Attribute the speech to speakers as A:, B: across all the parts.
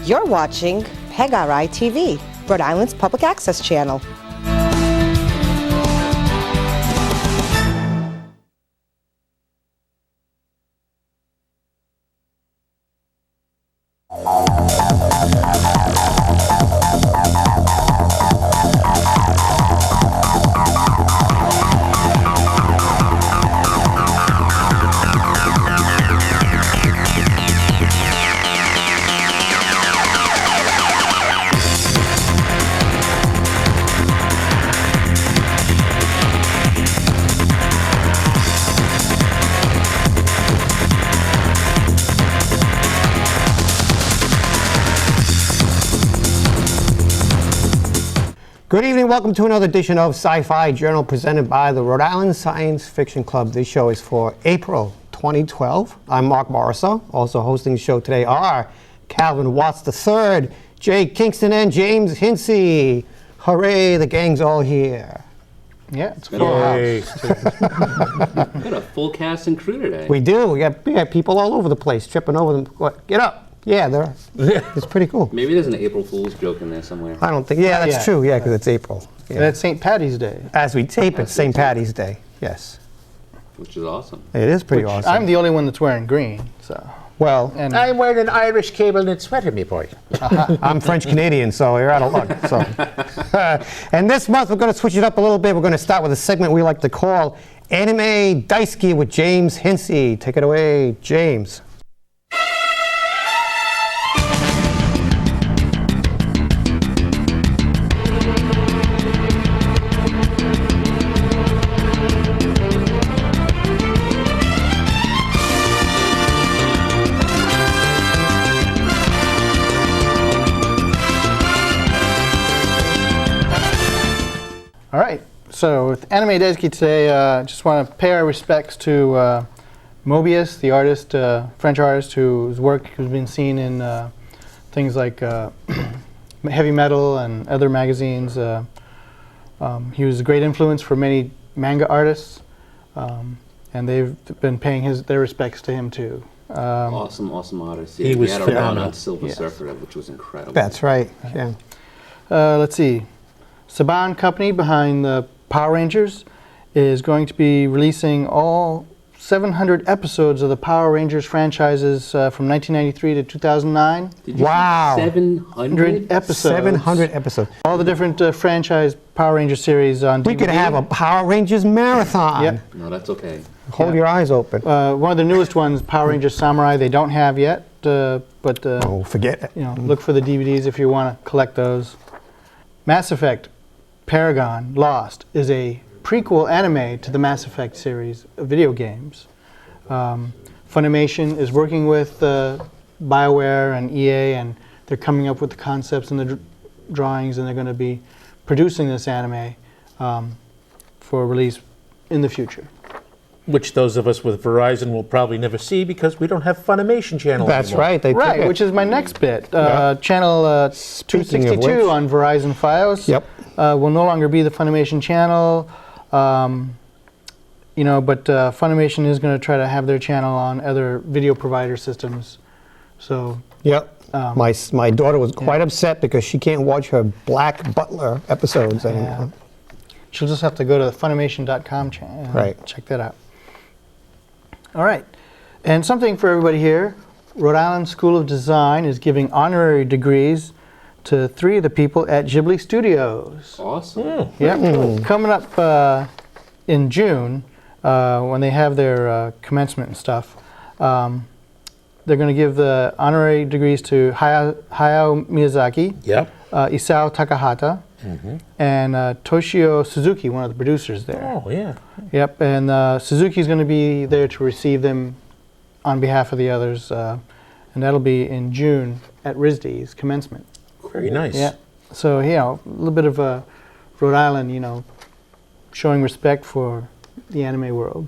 A: You're watching Pegarai TV, Rhode Island's public access channel.
B: Good evening, welcome to another edition of Sci-Fi Journal presented by the Rhode Island Science Fiction Club. This show is for April 2012. I'm Marc Morisseau. Also hosting the show today are Calvin Watts III, Jay Kingston, and James Hinsey. Hooray, the gang's all here.
C: Yeah, it's a full house.
D: We got a full cast and crew today.
B: We do. We got people all over the place, tripping over them. What? Get up. Yeah, it's pretty cool.
D: Maybe there's an April Fool's joke in there somewhere.
B: I don't think, that's true, because it's April. Yeah.
C: And it's St. Patty's Day.
B: As we tape, it's St. Patty's Day, yes.
D: Which is awesome.
B: It is pretty awesome.
C: I'm the only one that's wearing green, so.
B: Well,
C: And
E: I'm wearing an Irish cable knit sweater, me boy.
B: I'm French Canadian, so you're out of luck. So. And this month we're going to switch it up a little bit. We're going to start with a segment we like to call Anime Daisuki with James Hinsey. Take it away, James.
C: all right, so with Anime Daisuki today, just want to pay our respects to Mobius, the artist, French artist whose work has been seen in things like Heavy Metal and other magazines. He was a great influence for many manga artists, and they've been paying their respects to him too.
D: Awesome artist.
E: He was
D: had a run
E: phenomenal.
D: on Silver
C: Yes.
D: Surfer, which was incredible.
B: That's right, yeah.
C: Let's see. Saban Company behind the Power Rangers is going to be releasing all 700 episodes of the Power Rangers franchises from 1993 to 2009.
D: Did you
B: Wow.
D: say 700?
C: Episodes.
B: 700 episodes.
C: All the different franchise Power Ranger series on DVD.
B: We could have a Power Rangers marathon.
C: Yep.
D: No, that's okay.
B: Hold your eyes open.
C: One of the newest ones, Power Rangers Samurai, they don't have yet, but
B: Oh, forget it.
C: look for the DVDs if you want to collect those. Mass Effect Paragon Lost is a prequel anime to the Mass Effect series of video games. Funimation is working with BioWare and EA, and they're coming up with the concepts and the drawings, and they're going to be producing this anime for release in the future.
E: Which those of us with Verizon will probably never see because we don't have Funimation channel
B: That's
E: anymore.
B: right. They took
C: Right,
B: it.
C: which is my next bit. Channel
B: Speaking of
C: 262
B: which-
C: on Verizon Fios
B: Yep.
C: will no longer be the Funimation channel. But Funimation is going to try to have their channel on other video provider systems. So,
B: Yep. My daughter was quite upset because she can't watch her Black Butler episodes anymore.
C: she'll just have to go to the Funimation.com channel and
B: Right.
C: check that out. All right. And something for everybody here. Rhode Island School of Design is giving honorary degrees to 3 of the people at Ghibli Studios.
D: Awesome.
C: Yep. Coming up in June, when they have their commencement and stuff, they're going to give the honorary degrees to Hayao Miyazaki,
E: Yep.
C: Isao Takahata, and Toshio Suzuki, one of the producers there.
E: Oh, yeah.
C: Yep, and Suzuki's going to be there to receive them on behalf of the others, and that'll be in June at RISD's commencement.
E: Very nice.
C: Yeah, so a little bit of Rhode Island, showing respect for the anime world.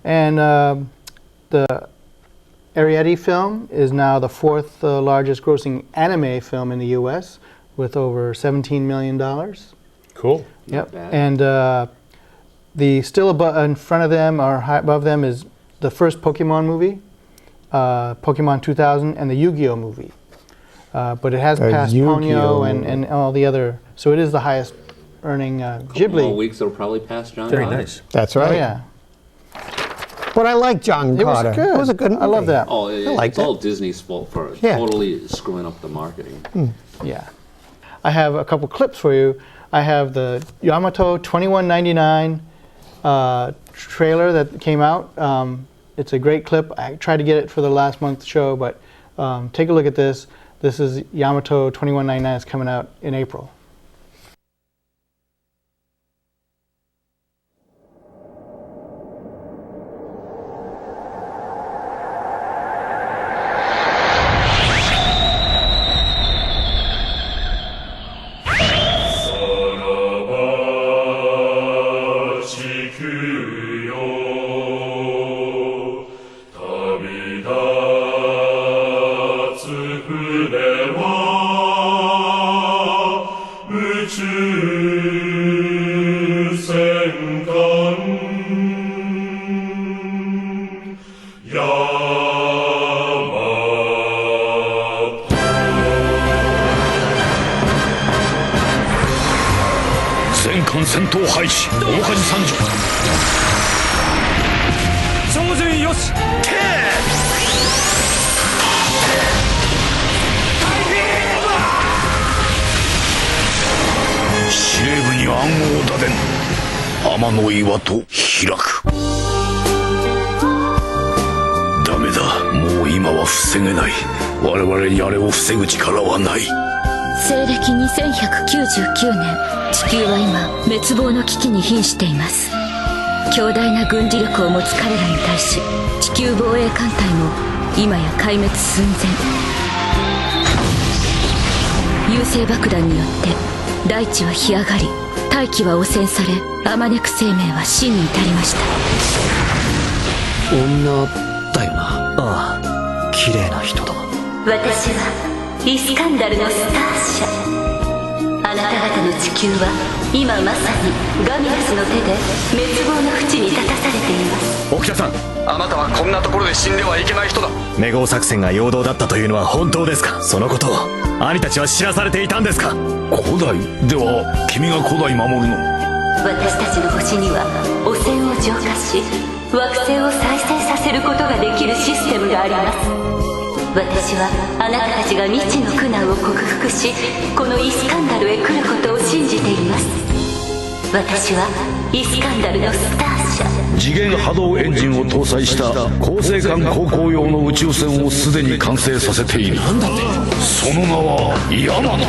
C: And the Arrietty film is now the 4th largest grossing anime film in the U.S. with over $17 million.
E: Cool.
C: Yep.
D: bad.
C: And the still in front of them or high above them is the first Pokemon movie, Pokemon 2000, and the Yu-Gi-Oh movie. but it has passed Ponyo and all the other. So it is the highest earning Ghibli.
D: All weeks it'll probably pass John
E: Very
D: Carter.
E: nice.
B: That's right.
C: Oh, yeah.
B: But I like John Carter.
C: It was good.
B: It was a good movie.
C: I love that.
D: Oh,
B: liked
D: it's all
B: it.
D: Disney's fault for
B: Yeah.
D: totally screwing up the marketing.
C: Yeah. I have a couple clips for you. I have the Yamato 2199 trailer that came out. It's a great clip. I tried to get it for the last month's show, but take a look at this. This is Yamato 2199. It's coming out in April.
F: 全艦戦闘廃止大火事参上照準よし司令部に暗号を打電天の岩と開くダメだもう今は防げない我々にあれを防ぐ力はない
G: 西暦2199年地球は今滅亡の危機に瀕しています強大な軍事力を持つ彼らに対し地球防衛艦隊も今や壊滅寸前優勢爆弾によって大地は干上がり大気は汚染されあまねく生命は死に至りました
H: 女だよなああ綺麗な人だ
G: 私はイスカンダルのスター社あなた方の地球は今まさにガミラスの手で滅亡の淵に立たされています
H: 沖田さんあなたはこんなところで死んではいけない人だメゴウ作戦が陽動だったというのは本当ですかそのことを兄たちは知らされていたんですか
F: 古代では君が古代守るの
G: 私たちの星には汚染を浄化し惑星を再生させることができるシステムがあります私はあなたたちが未知の苦難を克服しこのイスカンダルへ来ることを信じています私はイスカンダルのスター社
F: 次元波動エンジンを搭載した恒星間航行用の宇宙船をすでに完成させているなんだってその名はヤマト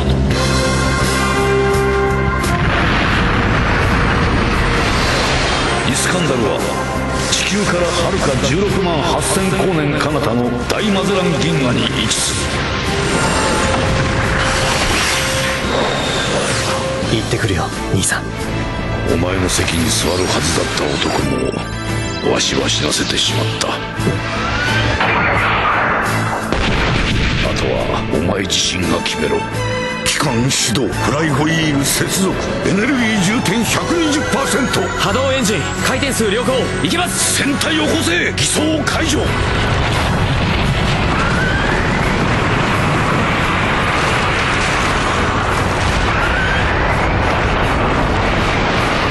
F: イスカンダルは地球からはるか16万8000光年彼方の大マゼラン銀河に位置する
H: 行ってくるよ兄さん
F: お前の席に座るはずだった男もわしは死なせてしまったあとはお前自身が決めろ機関始動フライホイール接続エネルギー充填 120%
H: 波動エンジン回転数良好行きます
F: 船体を起こせ偽装解除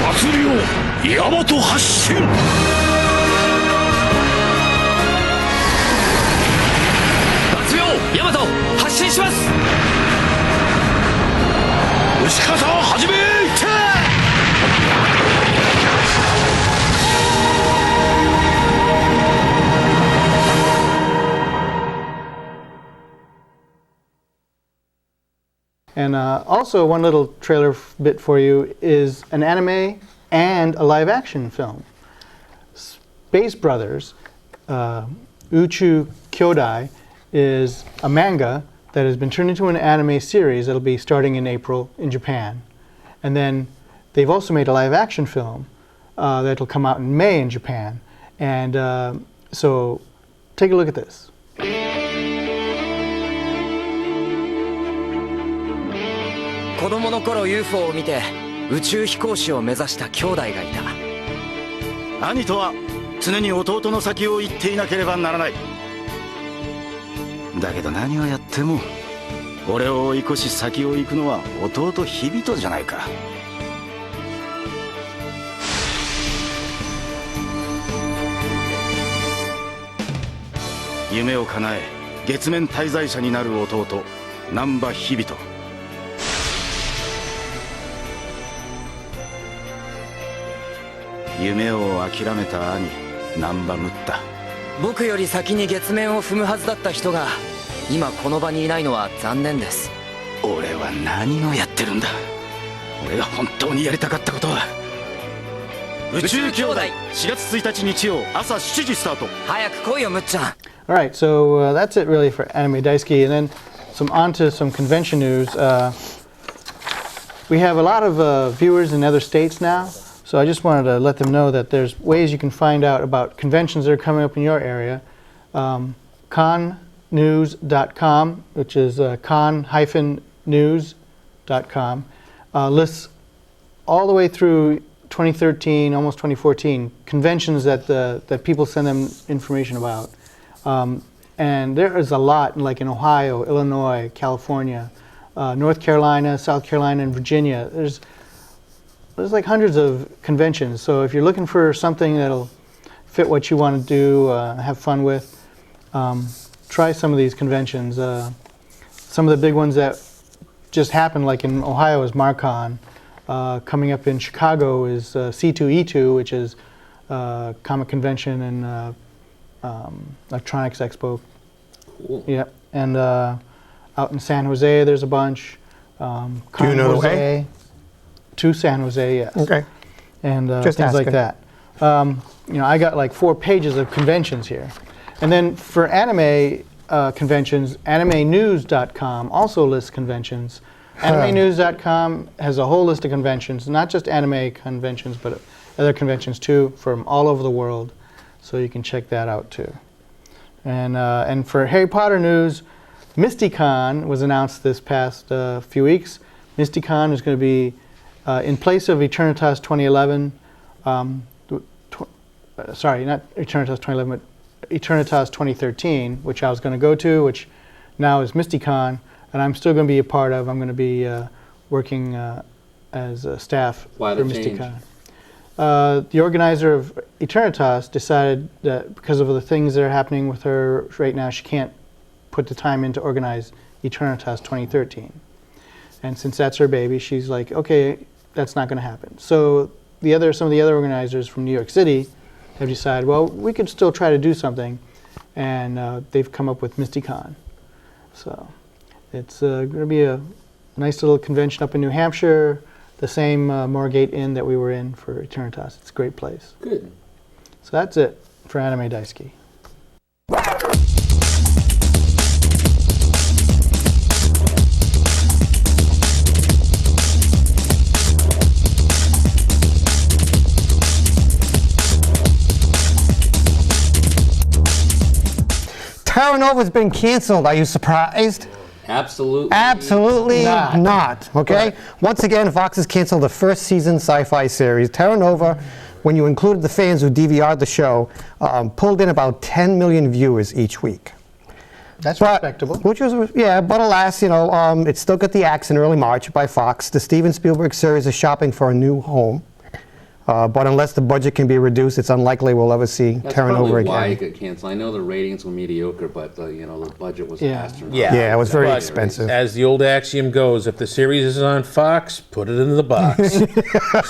F: 罰量ヤマト発進
H: 罰量ヤマト発進します
F: 打ち方を始めいって
C: And also one little trailer bit for you is an anime and a live action film. Space Brothers, Uchū Kyodai, is a manga that has been turned into an anime series that'll be starting in April in Japan. And then they've also made a live action film that'll come out in May in Japan. And so take a look at this.
I: 子供の頃 UFO を見て宇宙飛行士を目指した兄弟がいた
J: 兄とは常に弟の先を行っていなければならないだけど何をやっても俺を追い越し先を行くのは弟日々とじゃないか。夢を叶え月面滞在者になる弟難波日々と、夢を諦めた兄難波ムッタ。
I: 僕より先に月面を踏むはずだった人が今この場にいないのは残念です。
J: 俺は何をやってるんだ。俺が本当にやりたかったことは宇宙兄弟4月1日日曜朝7時スタート。
I: 早く来いよむっちゃん。
C: All right, so that's it really for Anime Daisuki, and then on to some convention news. We have a lot of viewers in other states now, so I just wanted to let them know that there's ways you can find out about conventions that are coming up in your area. Connews.com, which is con-news.com, lists all the way through 2013, almost 2014, conventions that people send them information about. And there is a lot, like in Ohio, Illinois, California, North Carolina, South Carolina, and Virginia. There's like hundreds of conventions. So if you're looking for something that'll fit what you want to do, have fun with, try some of these conventions. Some of the big ones that just happened, like in Ohio, is MarCon. Coming up in Chicago is C2E2, which is comic convention and electronics expo.
D: Cool.
C: Yep. And out in San Jose, there's a bunch.
B: Do you know the way?
C: To San Jose, yes.
B: Okay.
C: And
B: Just
C: things like
B: asking.
C: that. You know, I got like 4 pages of conventions here. And then for anime conventions, animenews.com also lists conventions. Animenews.com has a whole list of conventions, not just anime conventions, but other conventions too, from all over the world. So you can check that out too. And for Harry Potter news, MystiCon was announced this past few weeks. MystiCon is going to be in place of Eternitas 2011. Sorry, not Eternitas 2011, but Eternitas 2013, which I was going to go to, which now is MystiCon, and I'm still going to be a part of. I'm going to be working as a staff
D: Why
C: for
D: the change?
C: MystiCon. The organizer of Eternitas decided that because of the things that are happening with her right now, she can't put the time in to organize Eternitas 2013. And since that's her baby, she's like, okay, that's not going to happen. So some of the other organizers from New York City have decided, well, we could still try to do something, and they've come up with MystiCon. So it's going to be a nice little convention up in New Hampshire, the same Moorgate Inn that we were in for Eternitas. It's a great place.
D: Good.
C: So that's it for Anime Daisuki.
B: Terra Nova's been canceled. Are you surprised?
D: Absolutely.
B: Absolutely not. Okay? Once again, Fox has canceled the first season sci-fi series. Terra Nova, when you included the fans who DVR'd the show, pulled in about 10 million viewers each week.
C: That's respectable.
B: Which was, yeah, but alas, you know, it still got the axe in early March by Fox. The Steven Spielberg series is shopping for a new home. But unless the budget can be reduced, it's unlikely we'll ever see Terra Nova again.
D: That's why it got canceled. I know the ratings were mediocre, but you know, the budget was astronomical.
B: Yeah, it was very
E: But
B: expensive.
E: As the old axiom goes, if the series is on Fox, put it in the box.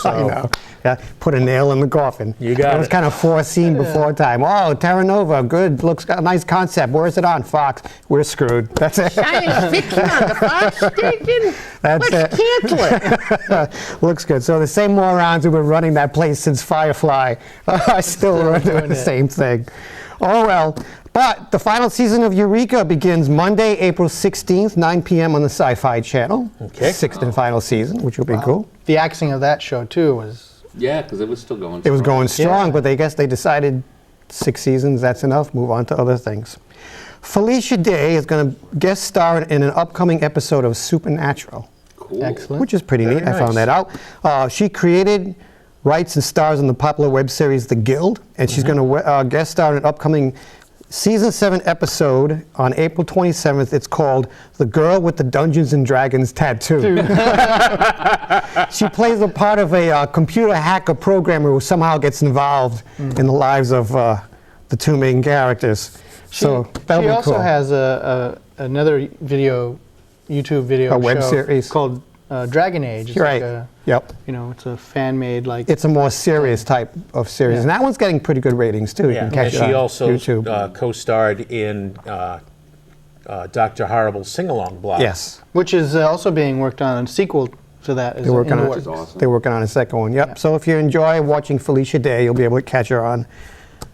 E: So,
B: Yeah, put a nail in the coffin.
E: You got
B: it. was
E: it.
B: kind of foreseen before time. Oh, Terra Nova, good, looks got a nice concept. Where is it on? Fox. We're screwed. That's it.
E: science fiction on the Fox station.
B: That's
E: Let's cancel it.
B: Looks good. So the same morons who've been running that place since Firefly are still doing the same thing. Oh well. But the final season of Eureka begins Monday, April 16th, 9 p.m. on the Sci-Fi Channel.
E: Okay.
B: Sixth and final season, which will be cool.
C: The axing of that show too was.
D: Yeah, because it was still going.
B: It was going strong,
C: Yeah.
B: but they decided 6 seasons, that's enough, move on to other things. Felicia Day is going to guest star in an upcoming episode of Supernatural,
D: Cool.
C: Excellent.
B: which is pretty neat. I
E: nice.
B: found that out. She created, writes, and stars in the popular web series The Guild, and she's going to guest star in an upcoming season 7 episode on April 27th. It's called The Girl with the Dungeons and Dragons Tattoo. She plays a part of a computer hacker programmer who somehow gets involved in the lives of the two main characters. So that'll be cool.
C: She also has another YouTube video
B: web
C: show
B: series
C: called Dragon Age. It's
B: right.
C: Like
B: yep.
C: You know, it's a fan-made like.
B: It's a more serious type of series, and that one's getting pretty good ratings too. You can catch it on
E: she also
B: YouTube.
E: co-starred in Dr. Horrible's sing-along blog.
B: Yes.
C: Which is also being worked on a sequel to that.
B: They're working on it.
D: Awesome.
B: They're working on a second one. Yep. So if you enjoy watching Felicia Day, you'll be able to catch her on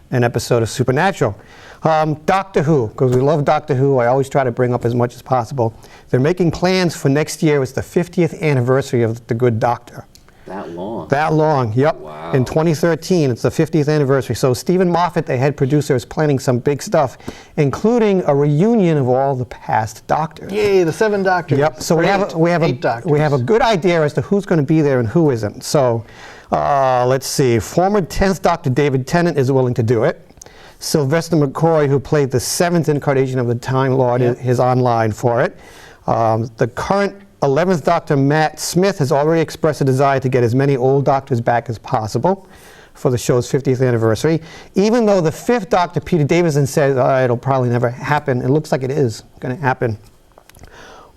B: an episode of Supernatural. Doctor Who, because we love Doctor Who. I always try to bring up as much as possible. They're making plans for next year. It's the 50th anniversary of The Good Doctor.
D: That long?
B: That long, yep.
D: Wow.
B: In 2013, it's the 50th anniversary. So Stephen Moffat, the head producer, is planning some big stuff, including a reunion of all the past Doctors.
C: Yay, the 7 Doctors.
B: Yep. So we have a good idea as to who's going to be there and who isn't. So let's see. Former 10th Doctor David Tennant is willing to do it. Sylvester McCoy, who played the 7th incarnation of the Time Lord, is online for it. The current 11th Doctor Matt Smith has already expressed a desire to get as many old Doctors back as possible for the show's 50th anniversary. Even though the 5th Doctor, Peter Davison, says it'll probably never happen, it looks like it is going to happen.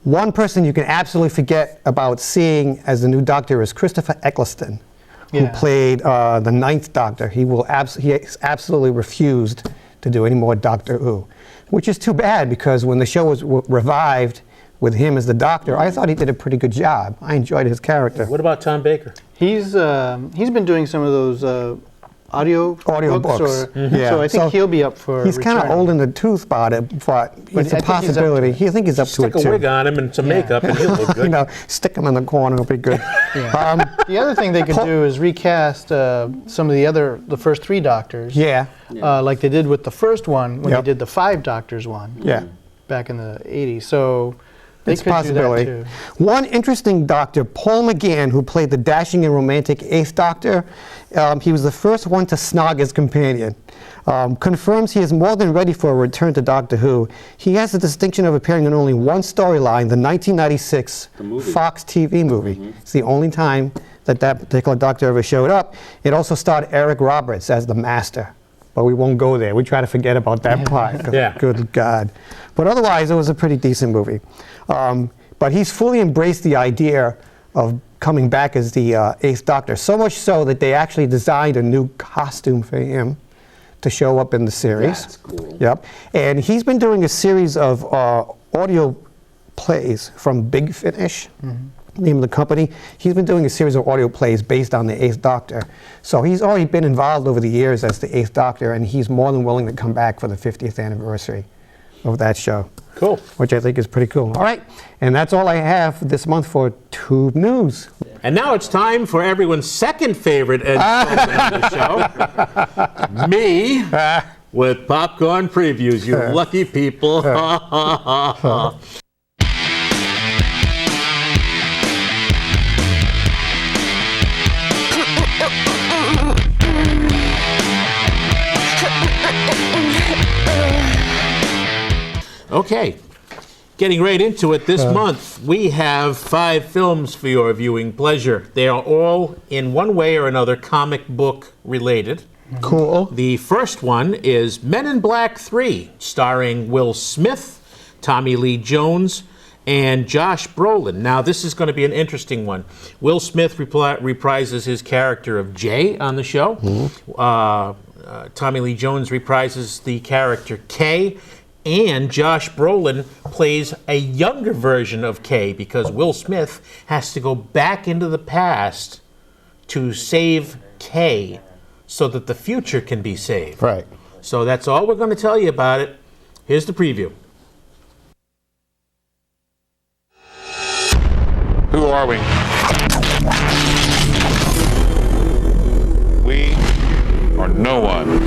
B: One person you can absolutely forget about seeing as the new Doctor is Christopher Eccleston, who played the 9th Doctor. He absolutely refused to do any more Doctor Who, which is too bad because when the show was revived with him as the Doctor, I thought he did a pretty good job. I enjoyed his character.
E: What about Tom Baker?
C: He's been doing some of those audio books. So I think he'll be up for
B: He's kind of old in the tooth about it, but it's a possibility. I think he's up to it too.
E: Stick a wig on him and some makeup and he'll look good.
B: You know, stick him in the corner, it'll be good.
C: The other thing they could do is recast some of the first 3 Doctors. Like they did with the first one when they did the 5 Doctors one. Back in the 80s. So
B: it's a possibility. One interesting Doctor, Paul McGann, who played the dashing and romantic 8th Doctor, he was the first one to snog his companion. Confirms he is more than ready for a return to Doctor Who. He has the distinction of appearing in only one storyline, the 1996 Fox TV movie. It's the only time that particular Doctor ever showed up. It also starred Eric Roberts as the Master. But we won't go there. We try to forget about that part. Good God. But otherwise, it was a pretty decent movie. But he's fully embraced the idea of coming back as the 8th Doctor, so much so that they actually designed a new costume for him to show up in the series.
D: That's cool.
B: Yep. And he's been doing a series of audio plays from Big Finish. Name of the company. He's been doing a series of audio plays based on the 8th Doctor. So he's already been involved over the years as the 8th Doctor, and he's more than willing to come back for the 50th anniversary of that show.
E: Cool.
B: Which I think is pretty cool. All right, and that's all I have this month for Toob News.
E: And now it's time for everyone's second favorite installment on the show. Me with popcorn previews, you lucky people. Okay, getting right into it. This month, we have 5 films for your viewing pleasure. They are all, in one way or another, comic book related.
B: Cool.
E: The first one is Men in Black 3, starring Will Smith, Tommy Lee Jones, and Josh Brolin. Now, this is going to be an interesting one. Will Smith reprises his character of Jay on the show. Tommy Lee Jones reprises the character Kay. And Josh Brolin plays a younger version of Kay because Will Smith has to go back into the past to save Kay so that the future can be saved.
B: Right.
E: So that's all we're going to tell you about it. Here's the preview.
K: Who are we? We are no one.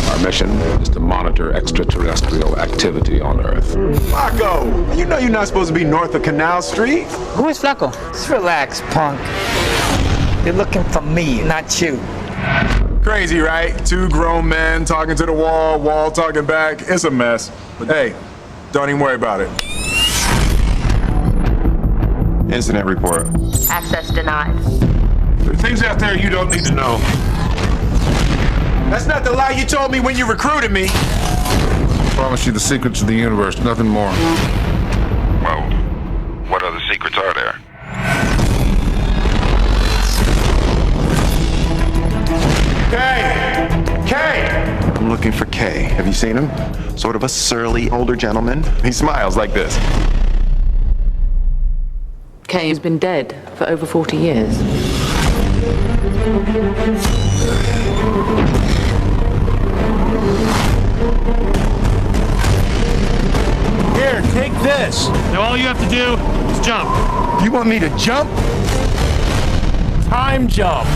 K: Our mission is to monitor extraterrestrial activity on Earth.
L: Flacco, you know you're not supposed to be north of Canal Street.
M: Who is Flacco? Just relax, punk. They're looking for me, not you.
L: Crazy, right? Two grown men talking to the wall, wall talking back. It's a mess. But hey, don't even worry about it. Incident report.
G: Access denied.
L: There are things out there you don't need to know. That's not the lie you told me when you recruited me.
K: I promise you the secrets of the universe, nothing more.
F: Well, what other secrets are there?
L: Kay! I'm looking for Kay. Have you seen him? Sort of a surly older gentleman. He smiles like this.
M: Kay has been dead for over 40 years.
E: Here, take this. Now all you have to do is jump.
L: You want me to jump?
E: Time jump.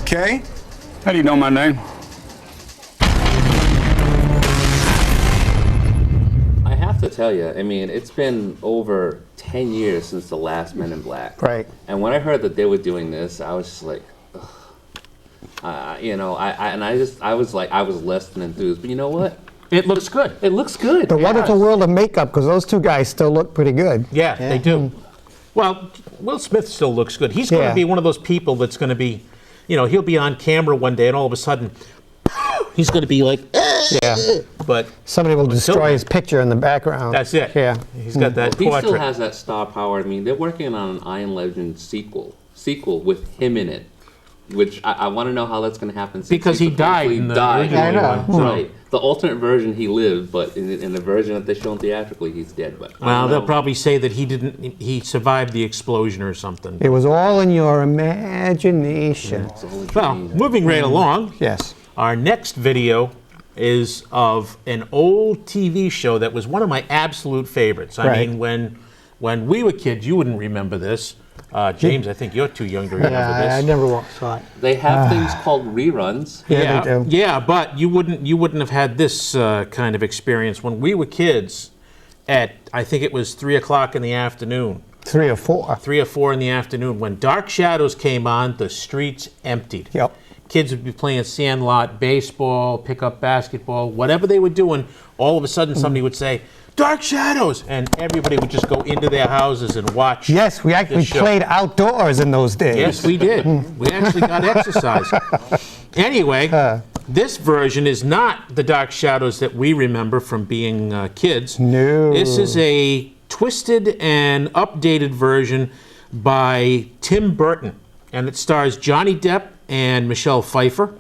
L: Kay?
J: How do you know my name?
D: I have to tell you, I mean, it's been over 10 years since the last Men in Black.
B: Right.
D: And when I heard that they were doing this, I was just like, you know, I was less than enthused. But you know what?
E: It looks good.
D: It looks good.
B: The wonderful world of makeup, because those two guys still look pretty good.
E: Yeah, they do. Well, Will Smith still looks good. He's going to be one of those people that's going to be, you know, he'll be on camera one day and all of a sudden he's going to be like,
B: Yeah.
E: But
B: somebody will destroy his picture in the background.
E: That's it.
B: Yeah.
E: He's got that
D: He
E: portrait.
D: still has that star power. I mean, they're working on an Iron Legend sequel with him in it, which I want to know how that's going to happen.
E: Because he died in the original one.
D: Right. The alternate version he lived, but in the version that they're showing theatrically, he's dead. But
E: Well, they'll probably say that he survived the explosion or something.
B: It was all in your imagination.
E: Well, moving right along.
B: Yes.
E: Our next video is of an old TV show that was one of my absolute favorites. I mean, when we were kids, you wouldn't remember this. James, I think you're too young to remember this.
B: I never saw it.
D: They have things called reruns.
B: Yeah, they do.
E: Yeah, but you wouldn't have had this kind of experience when we were kids. At I think it was 3 o'clock in the afternoon.
B: 3 or 4.
E: 3 or 4 in the afternoon. When Dark Shadows came on, the streets emptied.
B: Yep.
E: Kids would be playing sandlot, baseball, pickup basketball, whatever they were doing. All of a sudden, somebody would say, "Dark Shadows," and everybody would just go into their houses and watch.
B: Yes, we actually played outdoors in those days.
E: Yes, we did. We actually got exercise. Anyway, this version is not the Dark Shadows that we remember from being kids.
B: No.
E: This is a twisted and updated version by Tim Burton, and it stars Johnny Depp and Michelle Pfeiffer.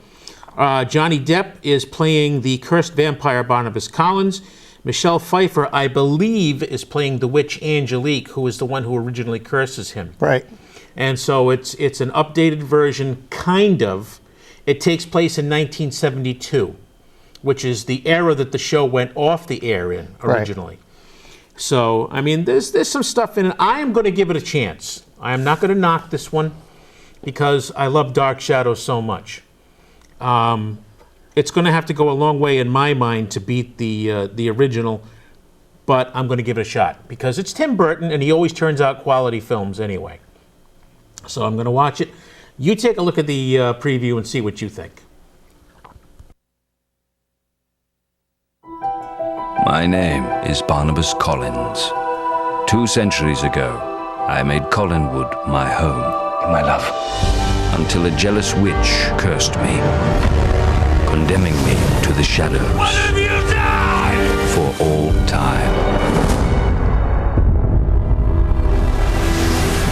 E: Johnny Depp is playing the cursed vampire Barnabas Collins. Michelle Pfeiffer, I believe, is playing the witch Angelique, who is the one who originally curses him.
B: Right.
E: And so it's an updated version, kind of. It takes place in 1972, which is the era that the show went off the air in originally. Right. So, I mean, there's some stuff in it. I am going to give it a chance. I am not going to knock this one because I love Dark Shadows so much. It's going to have to go a long way in my mind to beat the original, but I'm going to give it a shot because it's Tim Burton and he always turns out quality films anyway. So I'm going to watch it. You take a look at the preview and see what you think.
N: My name is Barnabas Collins. 2 centuries ago, I made Collinwood my home. My love. Until a jealous witch cursed me, condemning me to the shadows. What have you done? For all time.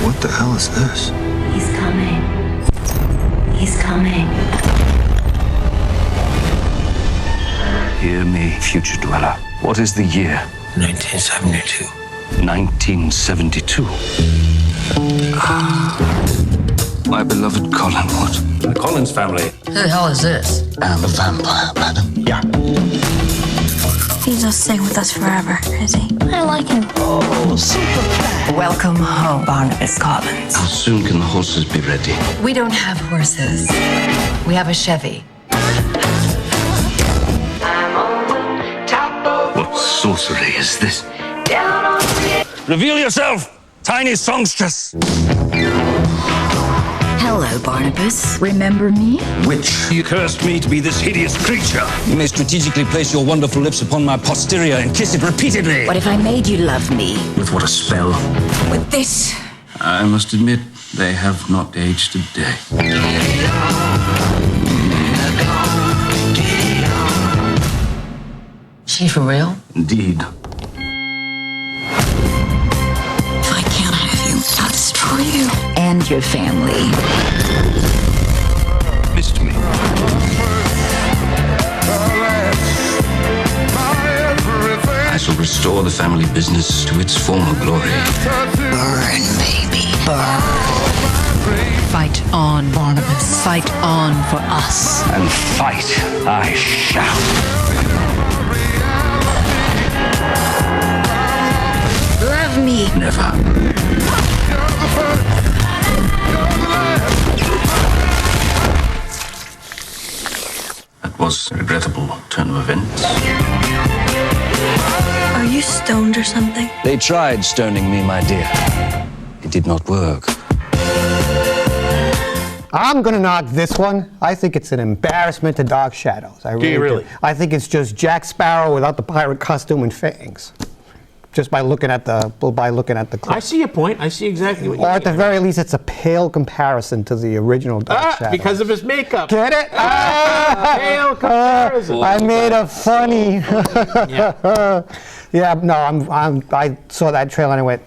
O: What the hell is this?
G: He's coming. He's coming.
N: Hear me, future dweller. What is the year?
O: 1972.
N: 1972. My beloved Collinwood.
O: The Collins family.
P: Who the hell is this?
O: I'm a vampire, madam.
N: Yeah.
P: He's not staying with us forever, is he? I like him.
O: Oh, super fat.
P: Welcome home, Barnabas Collins.
O: How soon can the horses be ready?
P: We don't have horses. We have a Chevy.
O: What sorcery is this?
J: Reveal yourself, tiny songstress.
P: Hello, Barnabas. Remember me?
J: Witch, you cursed me to be this hideous creature. You may strategically place your wonderful lips upon my posterior and kiss it repeatedly.
P: What if I made you love me?
J: With what a spell.
P: With this?
N: I must admit, they have not aged a day.
P: She for real?
J: Indeed.
P: If I can't have you, I'll destroy you. And your family.
J: Missed me.
N: I shall restore the family business to its former glory.
P: Burn, baby, burn. Fight on, Barnabas. Fight on for us.
J: And fight I shall.
P: Love me.
N: Never. That was a regrettable turn of events.
P: Are you stoned or something?
J: They tried stoning me, my dear. It did not work.
B: I'm going to knock this one. I think it's an embarrassment to Dark Shadows. I really do. I think it's just Jack Sparrow without the pirate costume and fangs. Just by looking at the clip.
E: I see your point. I see exactly what you're
B: Or at the very least, it's a pale comparison to the original Dark Shadows.
E: Because of his makeup.
B: Get it?
E: Pale comparison.
B: I made a funny. Yeah, no, I saw that trailer and I went,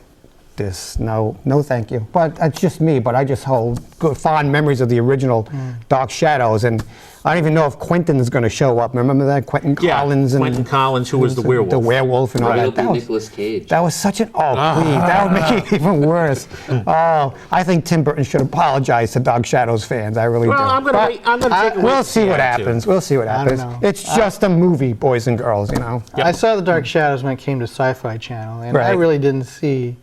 B: no, thank you. But it's just me. But I just hold good, fond memories of the original Dark Shadows, and I don't even know if Quentin is going to show up. Remember that Quentin Collins?
E: Yeah, Quentin Collins, who was the werewolf.
B: The werewolf and all that.
D: That was Nicolas Cage.
B: That was such an please, that would make it even worse. I think Tim Burton should apologize to Dark Shadows fans. I really do.
E: I'm going to take it.
B: We'll see what happens. We'll see what happens. It's just a movie, boys and girls. You know.
C: I saw the Dark Shadows when it came to Sci-Fi Channel, and I really didn't see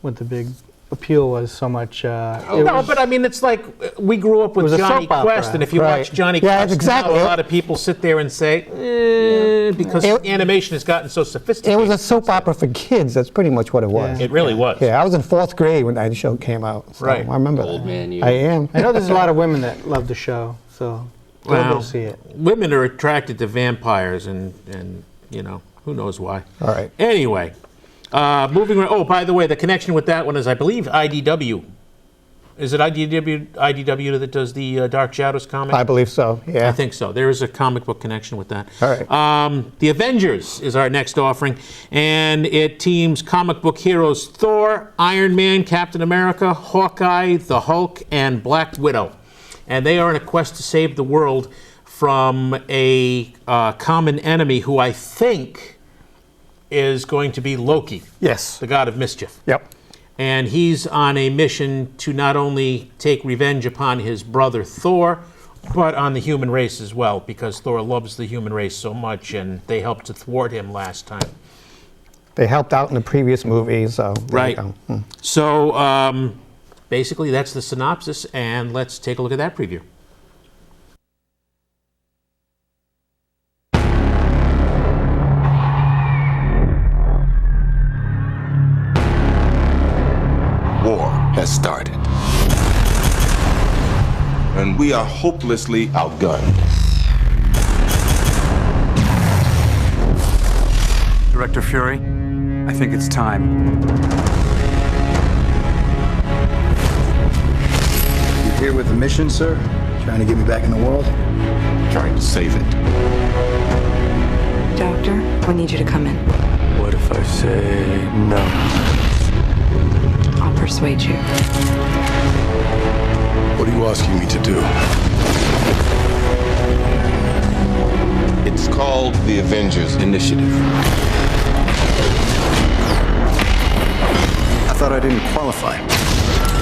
C: what the big appeal was so much.
E: But I mean, it's like we grew up with Johnny Quest, and if you watch Johnny Quest, now, a lot of people sit there and say, because animation has gotten so sophisticated.
B: It was a soap opera for kids. That's pretty much what it was.
E: It really was.
B: Yeah, I was in 4th grade when that show came out. So I remember
D: Old
B: that.
D: man, you.
B: I am.
C: I know there's a lot of women that love the show, so go see it.
E: Women are attracted to vampires, and you know, who knows why.
B: All right.
E: Anyway. Moving on. Oh, by the way, the connection with that one is, I believe, IDW. Is it IDW that does the Dark Shadows comic?
B: I believe so, yeah.
E: I think so. There is a comic book connection with that.
B: All right.
E: The Avengers is our next offering, and it teams comic book heroes Thor, Iron Man, Captain America, Hawkeye, the Hulk, and Black Widow. And they are on a quest to save the world from a common enemy who I think is going to be Loki.
B: Yes.
E: The god of mischief.
B: Yep.
E: And he's on a mission to not only take revenge upon his brother Thor, but on the human race as well, because Thor loves the human race so much, and they helped to thwart him last time.
B: They helped out in the previous movie, so
E: right. So basically that's the synopsis, and let's take a look at that preview.
Q: War has started. And we are hopelessly outgunned.
R: Director Fury, I think it's time.
S: You here with a mission, sir? Trying to get me back in the world?
Q: Trying to save it.
M: Doctor, we need you to come in.
R: What if I say no?
M: I'll persuade you.
Q: What are you asking me to do? It's called the Avengers Initiative.
S: I thought I didn't qualify.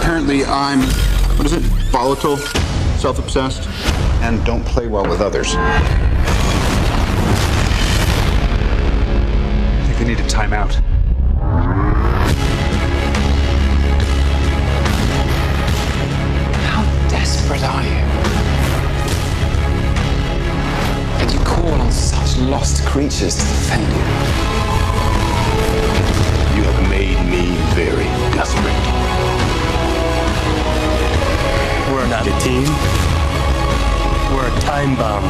S: Apparently I'm, what is it, volatile, self-obsessed, and don't play well with others.
R: They need a timeout.
T: How desperate are you? That you call on such lost creatures to defend you?
Q: You have made me very desperate.
J: We're not a team. We're a time bomb.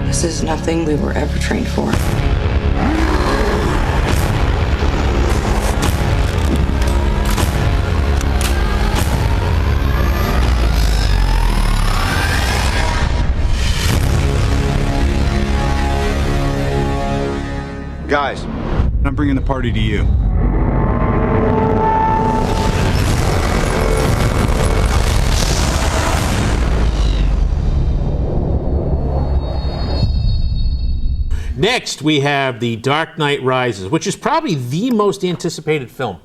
M: This is nothing we were ever trained for.
Q: Guys,
R: I'm bringing the party to you.
E: Next, we have The Dark Knight Rises, which is probably the most anticipated film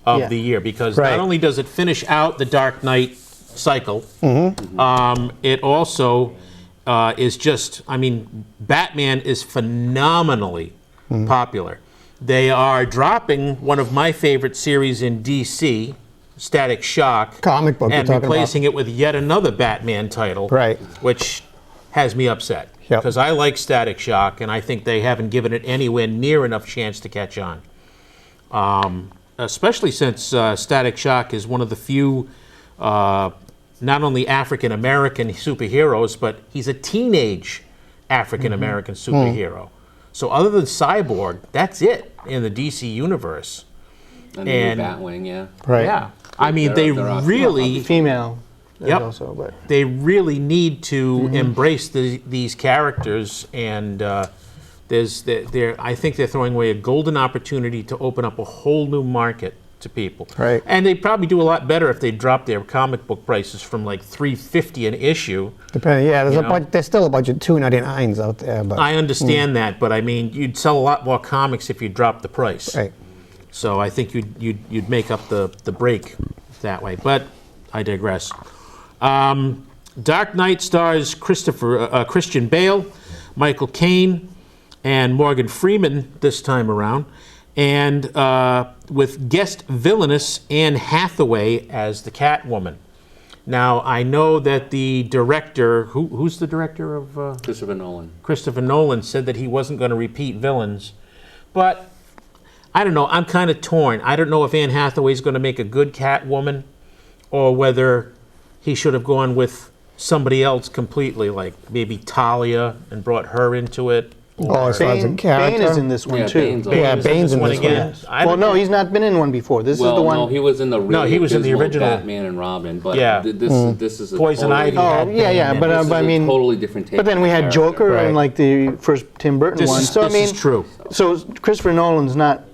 E: of the year, because not only does it finish out the Dark Knight cycle, it also is just, I mean, Batman is phenomenally popular. They are dropping one of my favorite series in DC, Static Shock,
B: comic book,
E: and replacing it with yet another Batman title, which has me upset. Because I like Static Shock, and I think they haven't given it anywhere near enough chance to catch on. Especially since Static Shock is one of the few not only African-American superheroes, but he's a teenage African-American superhero. So other than Cyborg, that's it in the DC universe.
D: And Batwing, yeah.
E: Yeah. I mean, they really...
C: Female.
E: Yep.
C: Also, but.
E: They really need to embrace these characters, and I think they're throwing away a golden opportunity to open up a whole new market to people.
B: Right.
E: And they'd probably do a lot better if they dropped their comic book prices from like $3.50 an issue.
B: Depending, yeah, there's still a bunch of $2.99s out there. But
E: I understand that, but I mean, you'd sell a lot more comics if you dropped the price.
B: Right.
E: So I think you'd make up the break that way. But I digress. Dark Knight stars Christian Bale, Michael Caine, and Morgan Freeman this time around, and with guest villainess Anne Hathaway as the Catwoman. Now, I know that the director, who's the director of...
D: Christopher Nolan.
E: Christopher Nolan said that he wasn't going to repeat villains, but I don't know, I'm kind of torn. I don't know if Anne Hathaway's going to make a good Catwoman, or whether he should have gone with somebody else completely, like maybe Talia, and brought her into it.
C: Bane is in this one too.
B: Bane's in this one
C: again. Well, no, he's not been in one before. This is the one.
D: No, he was in the
E: original
D: Batman and Robin. But this is a
E: Poison Ivy.
C: But I mean,
D: totally different take.
C: But then we had Joker and like the first Tim Burton one. So I mean,
E: this is true.
C: So Christopher Nolan's not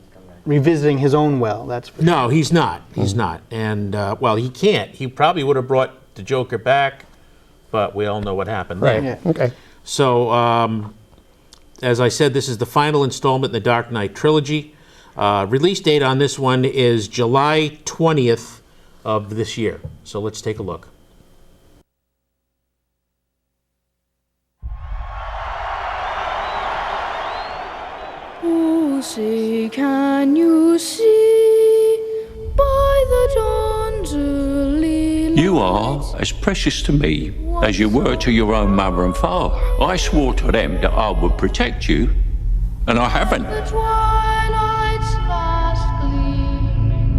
C: revisiting his own well. That's for
E: no, he's not. He's not. And well, he can't. He probably would have brought the Joker back, but we all know what happened there.
B: Yeah. Okay.
E: So, as I said, this is the final installment in the Dark Knight trilogy. Release date on this one is July 20th of this year. So let's take a look.
U: Oh, say, can you see by the dawn's early light?
O: You are as precious to me as you were to your own mother and father. I swore to them that I would protect you, and I haven't.
U: The twilight's last gleam.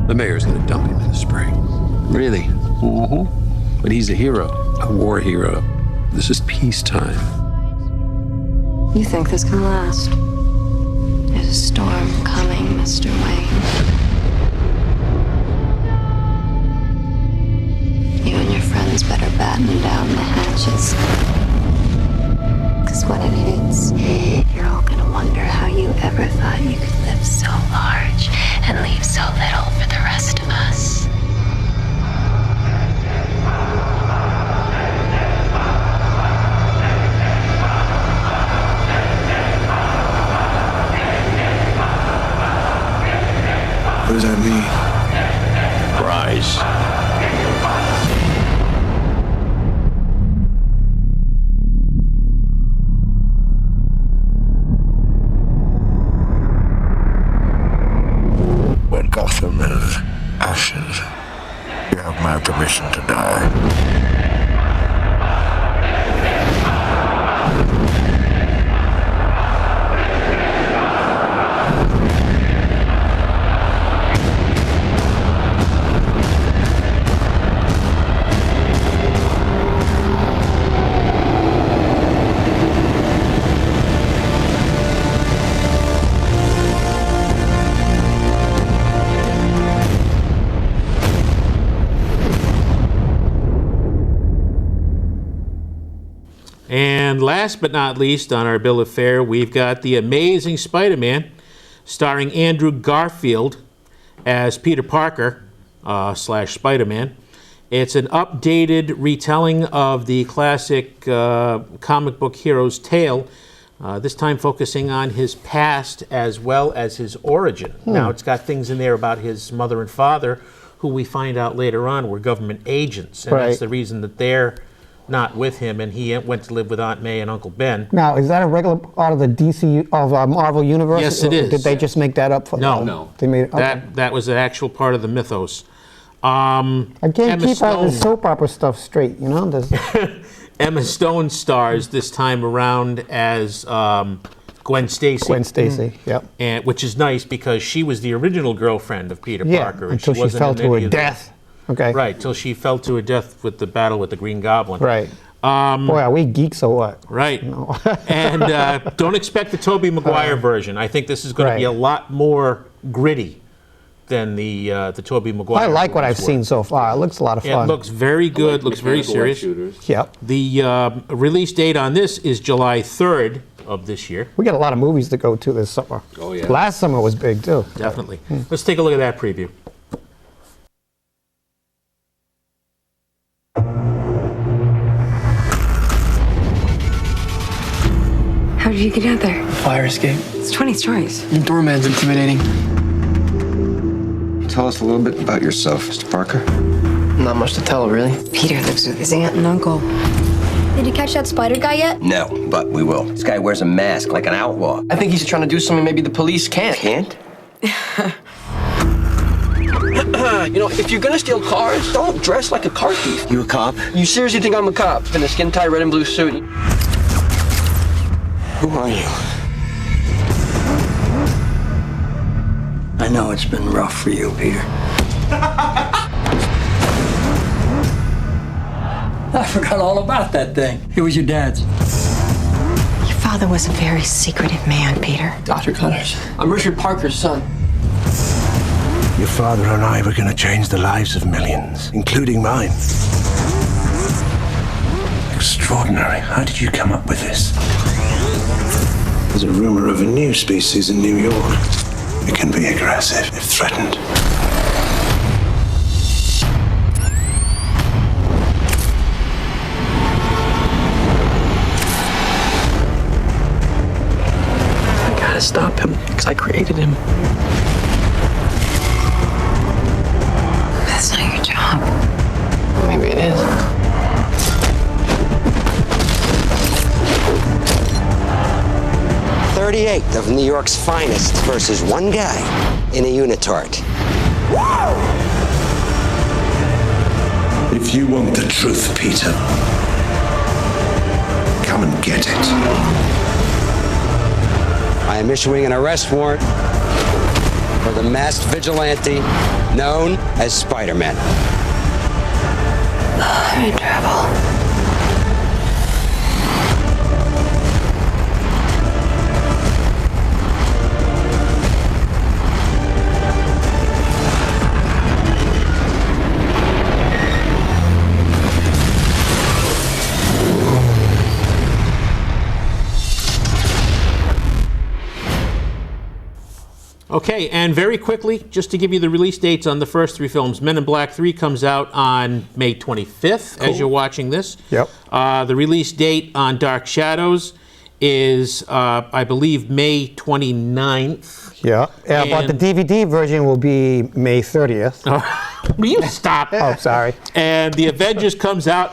Q: The mayor's gonna dump him in the spring.
J: Really?
Q: Mm-hmm.
J: But he's a hero.
Q: A war hero. This is peacetime.
M: You think this can last? There's a storm coming, Mr. Wayne. You and your friends better batten down the hatches. Because when it hits, you're all gonna wonder how you ever thought you could live so large and leave so little for the rest of us.
T: What does that mean?
O: Rise.
F: When Gotham is ashes, you have my permission to die.
E: And last but not least on our bill of fare, we've got The Amazing Spider-Man, starring Andrew Garfield as Peter Parker / Spider-Man. It's an updated retelling of the classic comic book hero's tale, this time focusing on his past as well as his origin. Now, it's got things in there about his mother and father, who we find out later on were government agents, and that's the reason that they're not with him, and he went to live with Aunt May and Uncle Ben.
B: Now, is that a regular part of the DC, of Marvel Universe?
E: Yes, it is.
B: Did they just make that up for
E: No.
B: They made it, okay.
E: That was an actual part of the mythos.
B: I can't keep all the soap opera stuff straight, you know?
E: Emma Stone stars this time around as Gwen Stacy.
B: Gwen Stacy, yep.
E: And, which is nice because she was the original girlfriend of Peter Parker.
B: Until she
E: wasn't
B: fell
E: in
B: to her
E: any of
B: death. Okay.
E: Right, till she fell to her death with the battle with the Green Goblin.
B: Right. Boy, are we geeks or what?
E: Right.
B: No.
E: And don't expect the Tobey Maguire version. I think this is going to be a lot more gritty than the Tobey Maguire.
B: I like what I've seen so far. It looks a lot of fun.
E: It looks very good. Looks very serious.
B: Yep.
E: The release date on this is July 3rd of this year.
B: We got a lot of movies to go to this summer.
D: Oh, yeah.
B: Last summer was big, too.
E: Definitely. Let's take a look at that preview.
M: How did you get out there?
T: Fire escape.
M: It's 20 stories.
T: Your doorman's intimidating.
A: Tell us a little bit about yourself, Mr. Parker.
T: Not much to tell, really.
M: Peter lives with his aunt and uncle.
U: Did you catch that spider guy yet?
A: No, but we will. This guy wears a mask like an outlaw.
T: I think he's trying to do something maybe the police can't.
A: Can't?
T: You know, if you're gonna steal cars, don't dress like a car thief.
A: You a cop?
T: You seriously think I'm a cop? In a skin-tight red and blue suit.
A: Who are you?
V: I know it's been rough for you, Peter. I forgot all about that thing. It was your dad's.
M: Your father was a very secretive man, Peter.
T: Dr. Connors, I'm Richard Parker's son.
F: Your father and I were going to change the lives of millions, including mine. Extraordinary. How did you come up with this? There's a rumor of a new species in New York. It can be aggressive if threatened.
T: I gotta stop him, because I created him.
M: That's not your job.
T: Maybe it is.
A: .38 of New York's finest versus one guy in a unitard.
F: If you want the truth, Peter, come and get it.
A: I am issuing an arrest warrant for the masked vigilante known as Spider-Man.
M: I'm in trouble.
E: Okay, and very quickly, just to give you the release dates on the first three films, Men in Black 3 comes out on May 25th, as you're watching this.
B: Yep.
E: The release date on Dark Shadows is, I believe, May 29th.
B: Yeah, but the DVD version will be May 30th.
E: Will you stop?
B: Oh, sorry.
E: And the Avengers comes out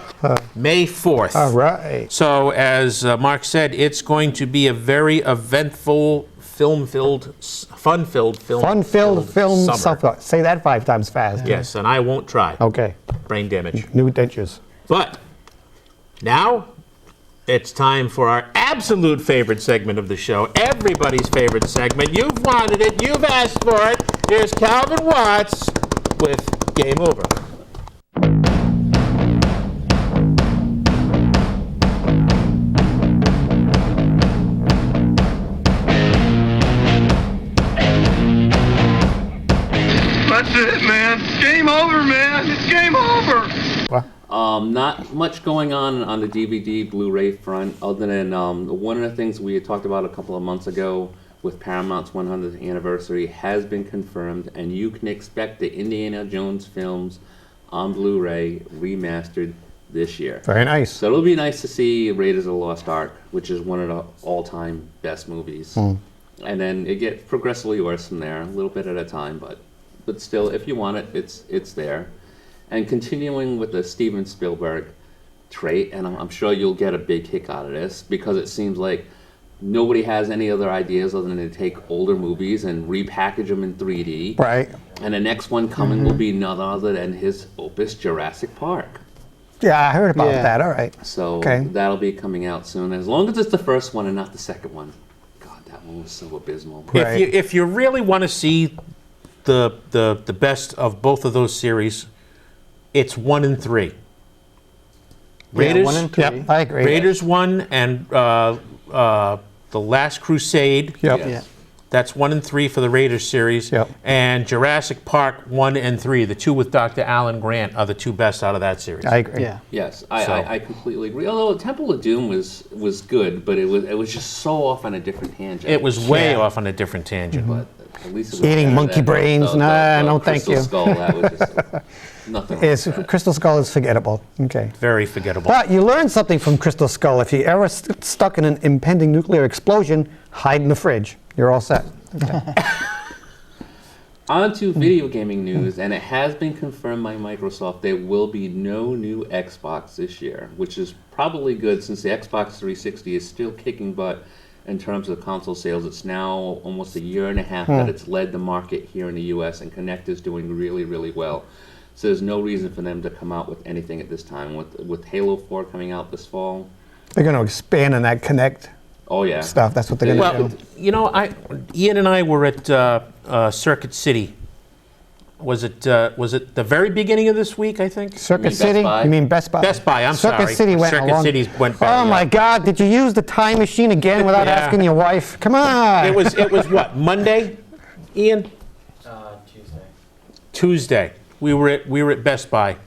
E: May 4th.
B: All right.
E: So, as Mark said, it's going to be a very eventful, fun-filled film
B: summer. Say that 5 times fast.
E: Yes, and I won't try.
B: Okay.
E: Brain damage.
B: New dentures.
E: But now it's time for our absolute favorite segment of the show. Everybody's favorite segment. You've wanted it. You've asked for it. Here's Calvin Watts with Game Over.
F: That's it, man. Game over, man. It's game over.
D: Not much going on the DVD, Blu-ray front, other than one of the things we had talked about a couple of months ago with Paramount's 100th anniversary has been confirmed, and you can expect the Indiana Jones films on Blu-ray remastered this year.
B: Very nice.
D: So it'll be nice to see Raiders of the Lost Ark, which is one of the all-time best movies. And then it gets progressively worse from there, a little bit at a time, but still, if you want it, it's there. And continuing with the Steven Spielberg trait, and I'm sure you'll get a big kick out of this, because it seems like nobody has any other ideas other than to take older movies and repackage them in 3D.
B: Right.
D: And the next one coming will be none other than his opus Jurassic Park.
B: Yeah, I heard about that. All right.
D: So that'll be coming out soon, as long as it's the first one and not the second one. God, that one was so abysmal.
E: If you really want to see the best of both of those series, it's 1 and 3. Raiders,
C: 1 and 3.
B: Yep, I agree.
E: Raiders 1 and The Last Crusade.
B: Yep.
C: Yeah.
E: That's 1 and 3 for the Raiders series.
B: Yep.
E: And Jurassic Park 1 and 3, the two with Dr. Alan Grant, are the two best out of that series.
B: I agree.
C: Yeah.
D: Yes, I completely agree. Although Temple of Doom was good, but it was just so off on a different tangent.
E: It was way off on a different tangent.
D: But at least it was
B: Eating
D: better
B: monkey
D: than
B: brains? No, thank
D: Crystal
B: you.
D: Skull, that was just nothing.
B: Crystal Skull is forgettable. Okay.
E: Very forgettable.
B: But you learn something from Crystal Skull. If you ever stuck in an impending nuclear explosion, hide in the fridge. You're all set. Okay.
D: On to video gaming news, and it has been confirmed by Microsoft there will be no new Xbox this year, which is probably good since the Xbox 360 is still kicking butt in terms of console sales. It's now almost a year and a half that it's led the market here in the US, and Kinect is doing really, really well. So there's no reason for them to come out with anything at this time. With Halo 4 coming out this fall.
B: They're going to expand on that Kinect stuff. That's what they're going to do.
E: You know, Ian and I were at Circuit City. Was it the very beginning of this week, I think?
B: Circuit City? You mean Best Buy?
E: Best Buy, I'm sorry.
B: Circuit City went
E: Circuit City went back.
B: Oh my God, did you use the time machine again without asking your wife? Come on.
E: It was what, Monday, Ian? Tuesday. We were at Best Buy.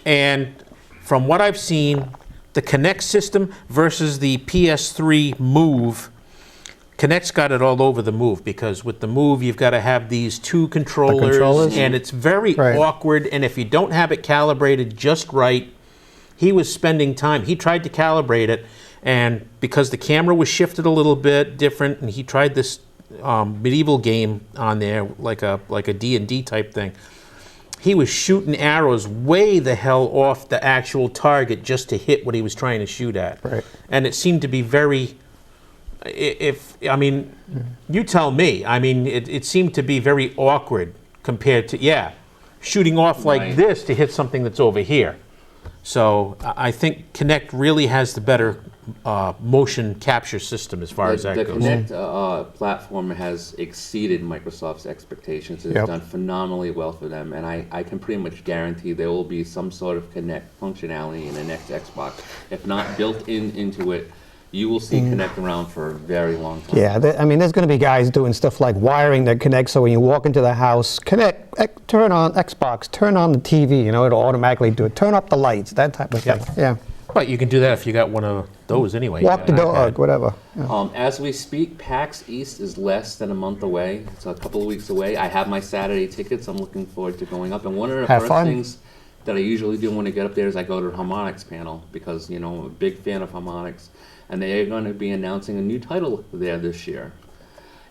E: And from what I've seen, the Kinect system versus the PS3 Move, Kinect's got it all over the Move, because with the Move you've got to have these two controllers, and it's very awkward, and if you don't have it calibrated just right, he was spending time. He tried to calibrate it, and because the camera was shifted a little bit different, and he tried this medieval game on there, like a D&D type thing, he was shooting arrows way the hell off the actual target just to hit what he was trying to shoot at.
B: Right.
E: And it seemed to be very, you tell me, it seemed to be very awkward compared to, shooting off like this to hit something that's over here. So I think Kinect really has the better motion capture system as far as that goes.
D: The Kinect platform has exceeded Microsoft's expectations. It's done phenomenally well for them, and I can pretty much guarantee there will be some sort of Kinect functionality in the next Xbox. If not built into it, you will see Kinect around for a very long time.
B: Yeah, there's going to be guys doing stuff like wiring their Kinect, so when you walk into the house, Kinect, turn on Xbox, turn on the TV, it'll automatically do it. Turn up the lights, that type of thing. Yeah.
E: But you can do that if you got one of those anyway.
B: Walk the dog, whatever. Yeah.
D: As we speak, PAX East is less than a month away. It's a couple of weeks away. I have my Saturday tickets. I'm looking forward to going up. And one of the first things that I usually do when I get up there is I go to the harmonics panel, because I'm a big fan of harmonics. And they are going to be announcing a new title there this year.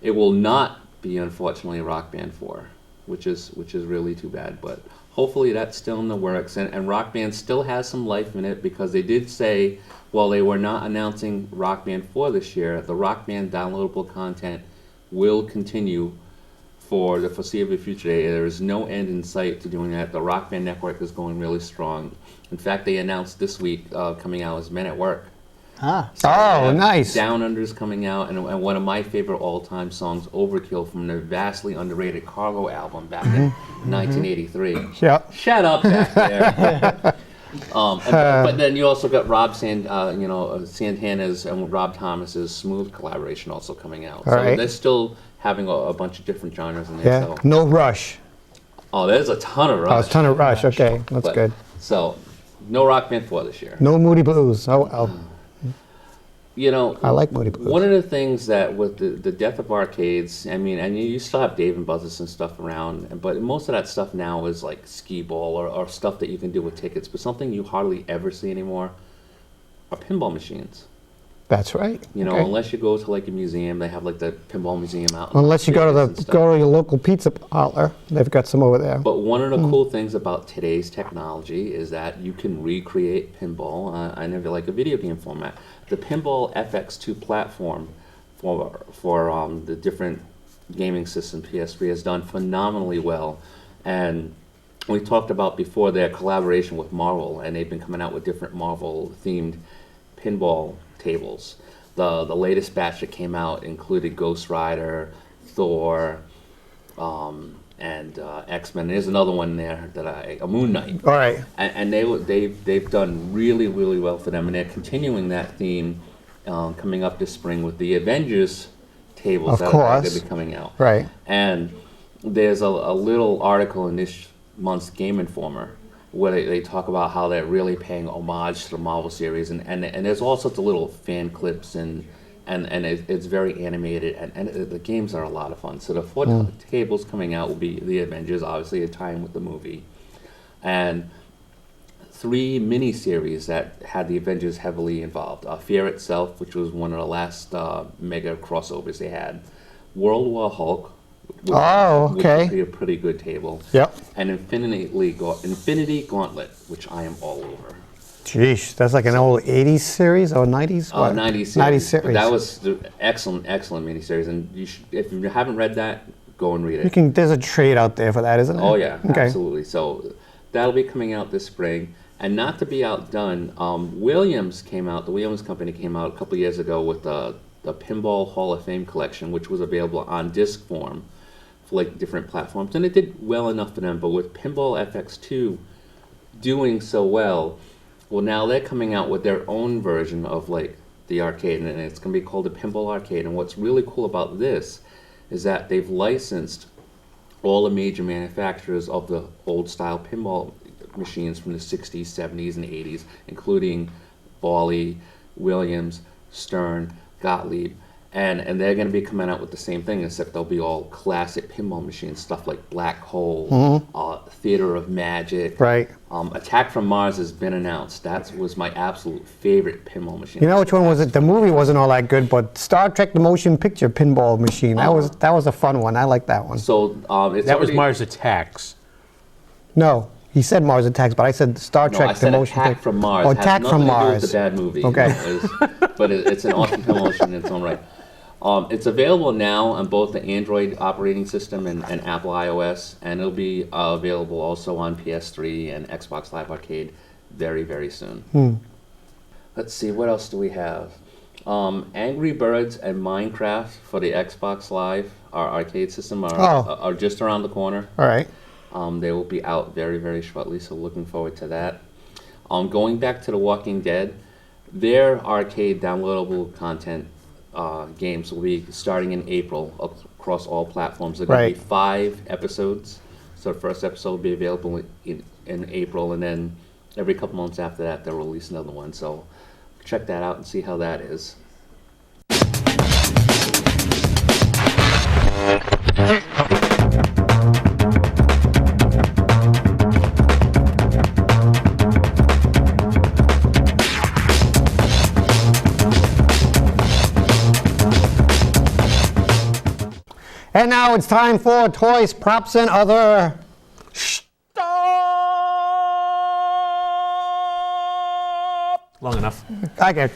D: It will not be unfortunately Rock Band 4, which is really too bad. But hopefully that's still in the works, and Rock Band still has some life in it, because they did say, while they were not announcing Rock Band 4 this year, the Rock Band downloadable content will continue for the foreseeable future. There is no end in sight to doing that. The Rock Band network is going really strong. In fact, they announced this week coming out as Men at Work. So
B: nice.
D: Down Under's coming out, and one of my favorite all-time songs, Overkill, from their vastly underrated Cargo album back in 1983.
B: Yep.
D: Shut up back there. But then you also got Santana's and Rob Thomas's Smooth collaboration also coming out.
B: All right.
D: They're still having a bunch of different genres in there.
B: Yeah.
D: So.
B: No Rush.
D: Oh, there's a ton of Rush.
B: Oh, a ton of Rush. Okay, that's good.
D: So, no Rock Band 4 this year.
B: No Moody Blues. Oh, well.
D: You know,
B: I like Moody Blues.
D: One of the things that with the death of arcades, I mean, and you still have Dave and Buster's and stuff around, but most of that stuff now is like skee ball or stuff that you can do with tickets. But something you hardly ever see anymore are pinball machines.
B: That's right.
D: You know,
B: Okay.
D: unless you go to like a museum, they have like the pinball museum out.
B: Unless you go to your local pizza parlor, they've got some over there.
D: But one of the cool things about today's technology is that you can recreate pinball in like a video game format. The Pinball FX2 platform for the different gaming system PS3 has done phenomenally well, and we talked about before their collaboration with Marvel, and they've been coming out with different Marvel themed pinball tables. The latest batch that came out included Ghost Rider, Thor, and X-Men. There's another one there a Moon Knight.
B: All right.
D: And they've done really, really well for them, and they're continuing that theme coming up this spring with the Avengers tables that are going to be coming out.
B: Right.
D: And there's a little article in this month's Game Informer where they talk about how they're really paying homage to the Marvel series, and there's all sorts of little fan clips and it's very animated, and the games are a lot of fun. So the 4 tables coming out will be the Avengers, obviously a tie-in with the movie, and 3 mini-series that had the Avengers heavily involved. Fear Itself, which was one of the last mega crossovers they had. World War Hulk, which would be a pretty good table.
B: Yep.
D: And Infinity Gauntlet, which I am all over.
B: Jeez, that's like an old 80s series or 90s?
D: 90s series.
B: 90s series.
D: But that was the excellent miniseries, and you should, if you haven't read that, go and read it.
B: There's a trade out there for that, isn't there?
D: Oh yeah,
B: okay.
D: Absolutely. So that'll be coming out this spring, and not to be outdone, the Williams Company came out a couple years ago with the Pinball Hall of Fame collection, which was available on disc form for like different platforms, and it did well enough for them. But with Pinball FX2 doing so well, now they're coming out with their own version of like the arcade, and it's going to be called the Pinball Arcade. And what's really cool about this is that they've licensed all the major manufacturers of the old style pinball machines from the 60s, 70s, and 80s, including Bally, Williams, Stern, Gottlieb, and they're going to be coming out with the same thing, except they'll be all classic pinball machines, stuff like Black Hole, Theater of Magic.
B: Right.
D: Attack from Mars has been announced. That was my absolute favorite pinball machine.
B: You know which one was it? The movie wasn't all that good, but Star Trek: The Motion Picture pinball machine. That was a fun one. I like that one.
D: So
E: that was Mars Attacks.
B: No. He said Mars Attacks, but I said Star Trek:
D: I said
B: The Motion
D: Attack
B: Picture.
D: from Mars.
B: Oh,
D: It has
B: Attack from
D: nothing to do
B: Mars.
D: with the bad movie.
B: Okay.
D: But it's an awesome pinball machine in its own right. It's available now on both the Android operating system and Apple iOS, and it'll be available also on PS3 and Xbox Live Arcade very, very soon. Let's see, what else do we have? Angry Birds and Minecraft for the Xbox Live, our arcade system, are just around the corner.
B: All right.
D: They will be out very, very shortly, so looking forward to that. Going back to The Walking Dead, their arcade downloadable content games will be starting in April across all platforms. There are going to be 5 episodes. So the first episode will be available in April, and then every couple months after that, they'll release another one. So check that out and see how that is.
B: And now it's time for Toys, Props, and Other.
E: Long enough.
B: Okay.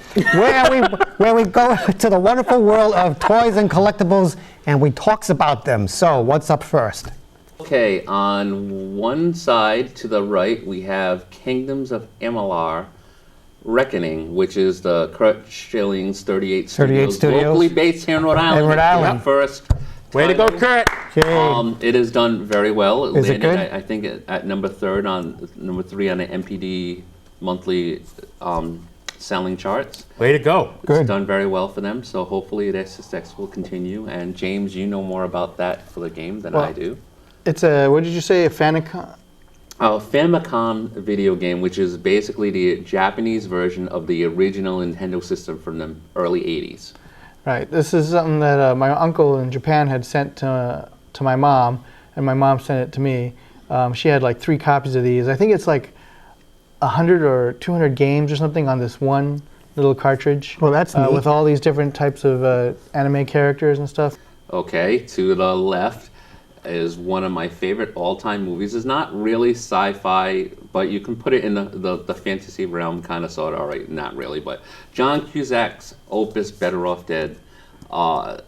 B: Where we go to the wonderful world of toys and collectibles, and we talks about them. So, what's up first?
D: Okay, on one side to the right, we have Kingdoms of Amalur Reckoning, which is the Kurt Schilling's 38 Studios, locally based here in Rhode Island.
B: In Rhode Island.
D: First.
E: Way to go, Kurt!
D: It has done very well. It
B: Is it
D: landed,
B: good?
D: I think, at number 3 on the MPD monthly selling charts.
E: Way to go.
D: It's done very well for them, so hopefully their success will continue. And James, you know more about that for the game than I do.
C: It's a, what did you say, a Famicom?
D: A Famicom video game, which is basically the Japanese version of the original Nintendo system from the early 80s.
C: Right. This is something that my uncle in Japan had sent to my mom, and my mom sent it to me. She had like 3 copies of these. I think it's like 100 or 200 games or something on this one little cartridge.
B: Well, that's neat.
C: with all these different types of anime characters and stuff.
D: Okay, to the left is one of my favorite all-time movies. It's not really sci-fi, but you can put it in the fantasy realm, kind of, sort of. All right, not really, but John Cusack's opus, Better Off Dead.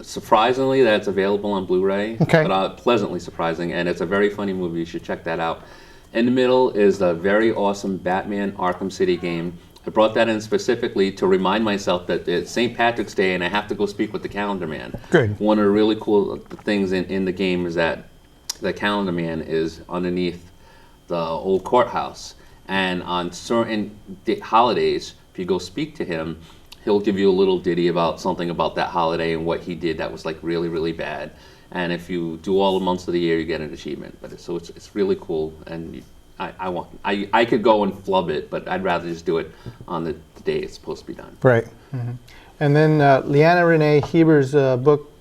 D: Surprisingly, that's available on Blu-ray.
B: Okay.
D: But pleasantly surprising, and it's a very funny movie. You should check that out. In the middle is the very awesome Batman Arkham City game. I brought that in specifically to remind myself that it's St. Patrick's Day and I have to go speak with the Calendar Man.
B: Good.
D: One of the really cool things in the game is that the Calendar Man is underneath the old courthouse. And on certain holidays, if you go speak to him, he'll give you a little ditty about something about that holiday and what he did that was like really, really bad. And if you do all the months of the year, you get an achievement. But it's really cool, and I could go and flub it, but I'd rather just do it on the day it's supposed to be done.
B: Right.
C: Mm-hmm. And then Leanna Renee Heber's book,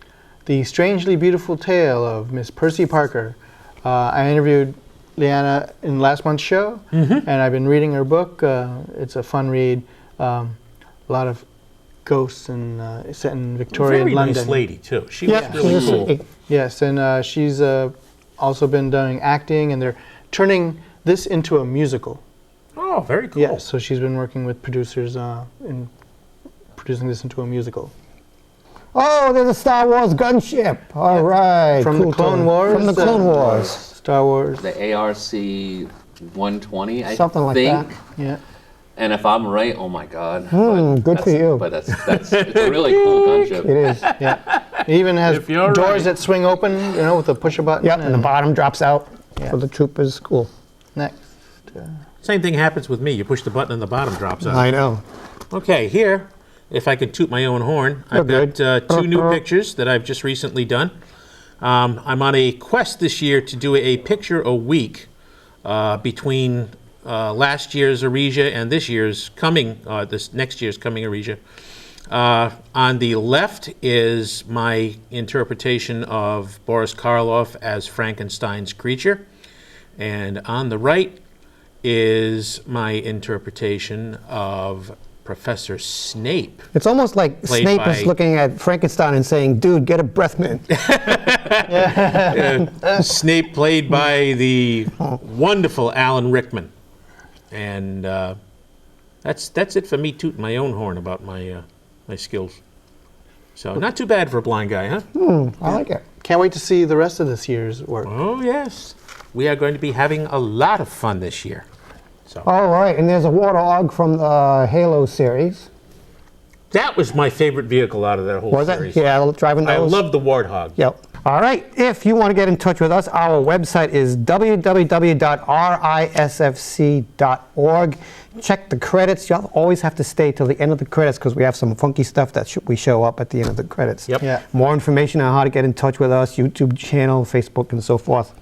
C: The Strangely Beautiful Tale of Miss Percy Parker. I interviewed Leanna in last month's show, and I've been reading her book. It's a fun read. A lot of ghosts and set in Victorian
E: Very
C: London.
E: nice lady too. She was really cool.
C: Yes, and she's also been doing acting, and they're turning this into a musical.
E: Oh, very cool.
C: Yes, so she's been working with producers in producing this into a musical.
B: Oh, there's a Star Wars gunship. All right.
C: From the Clone Wars.
B: From the Clone Wars.
C: Star Wars.
D: The ARC 120, I
B: Something like
D: think.
B: that.
C: Yeah.
D: And if I'm right, oh my God.
B: Good for you.
D: But it's a really cool gunship.
B: It is.
C: Yeah. It even has doors that swing open, you know, with a push a button.
B: Yep, and the bottom drops out
C: Yeah.
B: for the troopers. Cool.
C: Next.
E: Same thing happens with me. You push the button and the bottom drops out.
B: I know.
E: Okay, here, if I could toot my own horn, I've got 2 new pictures that I've just recently done. I'm on a quest this year to do a picture a week between last year's Arisia and this next year's coming Arisia. On the left is my interpretation of Boris Karloff as Frankenstein's creature, and on the right is my interpretation of Professor Snape.
B: It's almost like Snape is looking at Frankenstein and saying, dude, get a breath mint.
E: Snape played by the wonderful Alan Rickman. And that's it for me tooting my own horn about my skills. So not too bad for a blind guy, huh?
B: I like it.
C: Can't wait to see the rest of this year's work.
E: Oh, yes. We are going to be having a lot of fun this year. So.
B: All right, and there's a Warthog from the Halo series.
E: That was my favorite vehicle out of that whole series.
B: Yeah, driving those.
E: I love the Warthog.
B: Yep. All right, if you want to get in touch with us, our website is www.risfc.org. Check the credits. You'll always have to stay till the end of the credits because we have some funky stuff that we show up at the end of the credits.
E: Yep.
C: Yeah.
B: More information on how to get in touch with us, YouTube channel, Facebook, and so forth.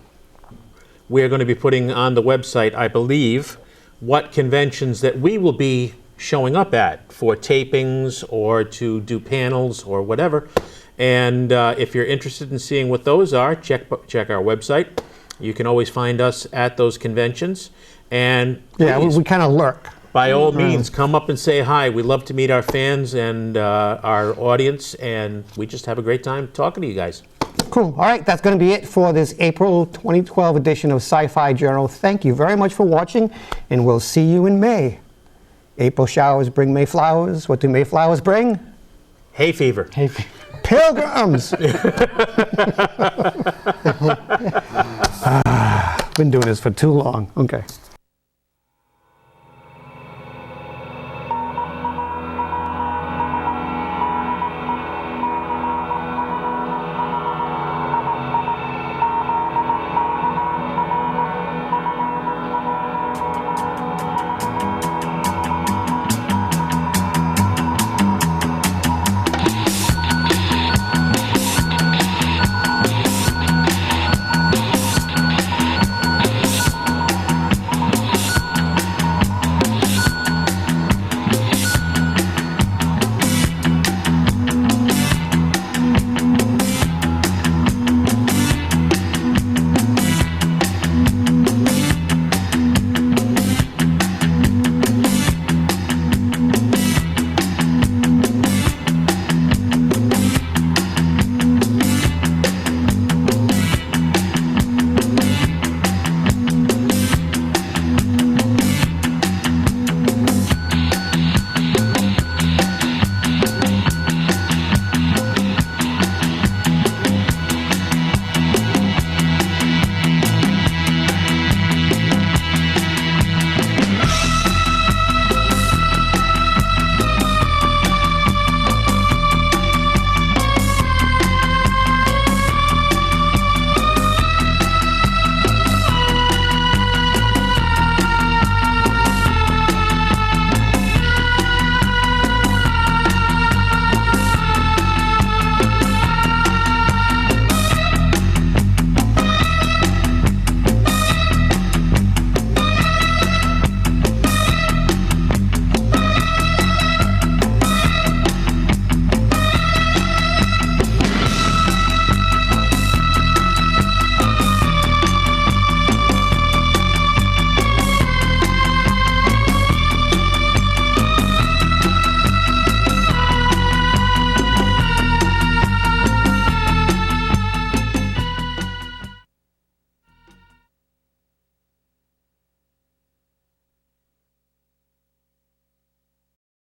E: We're going to be putting on the website, I believe, what conventions that we will be showing up at for tapings or to do panels or whatever. And if you're interested in seeing what those are, check our website. You can always find us at those conventions. And
B: yeah, we kind of lurk.
E: By all means, come up and say hi. We love to meet our fans and our audience, and we just have a great time talking to you guys.
B: Cool. All right, that's going to be it for this April 2012 edition of Sci-Fi Journal. Thank you very much for watching, and we'll see you in May. April showers bring May flowers. What do May flowers bring?
E: Hay fever.
C: Hay fever.
B: Pilgrims! Been doing this for too long. Okay.